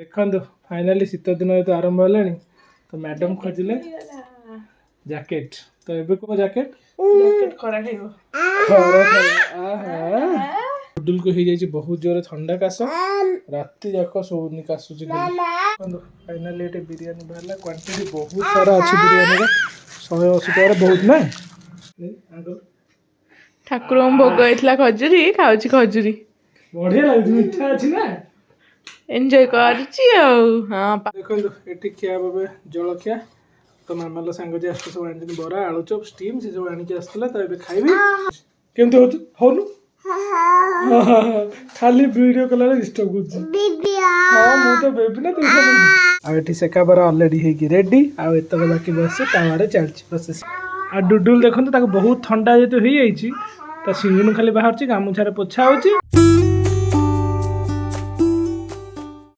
देखो फाइनाली शीत दिन तो आरंभ है तो मैडम खोजिले जैकेट तो एबे को जैकेट खरा खाइबो डुडुल को हो जाए बहुत जोर ठंडा काश राति जाक सोनी काशुची फाइनाली ये बिरियानी बाहर क्वांटिटी बहुत सारा अच्छी बिरियानी 180 टका बहुत ना ठाकुर भोग होता खजुरी खाऊची खजुरी बढ़िया लगे मीठा अच्छी ना एंजॉय करची हाँ देखो ये खिया बाबे जलखिया तो मामाला सांग जे आस सब आनी बरा आलुचप स्टीम से सब आनिक आसला तो ये खाइबी केमती होनु खाली वीडियो कॉल डिस्टर्ब कर हां मु तो बेबी ना तू आ एठी सेका बरा ऑलरेडी हे की रेडी आ एतक बाकी बस तावारे चलची प्रोसेस आ डुडुल देखो ताको बहुत ठंडा जेतो हो जाई छी तो सिंगुन खाली बाहर छी गामुछारे पोछा होची